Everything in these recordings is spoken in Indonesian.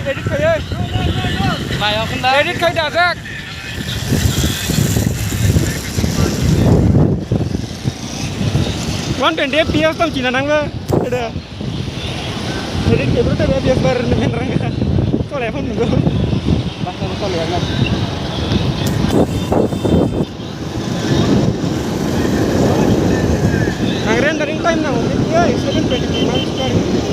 edit kaya. Mayo kenda. Edit kaya dadak. One 20 FPS tam Cina nangga. Ada. Edit kaya berapa FPS baru nemen rangga. Soalnya apa nunggu. Bahkan kalau ya nggak. Ang rendering time na ya 720 miles per hour.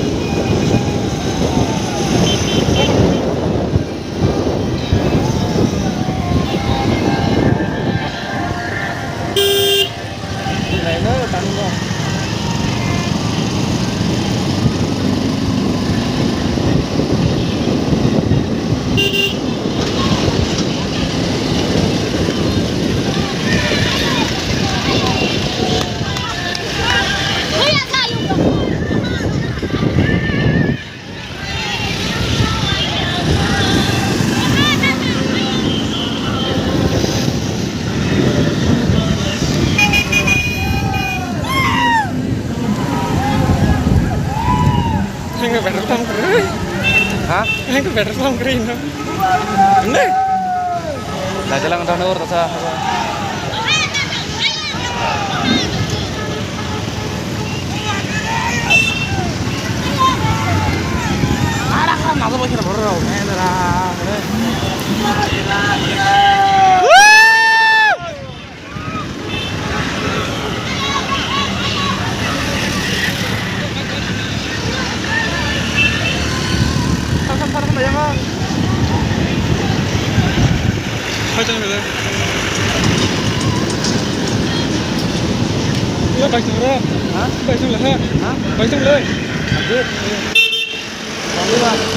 Enggak better tam keren. Hah? Enggak better tam keren. Ini. Nah jalan tahun urut rasa. Ada kan nggak boleh kita baru. Macam mana? Iya baik semua. Hah? Baik semua lah. Hah? Baik semua. Lanjut. Lanjut lah.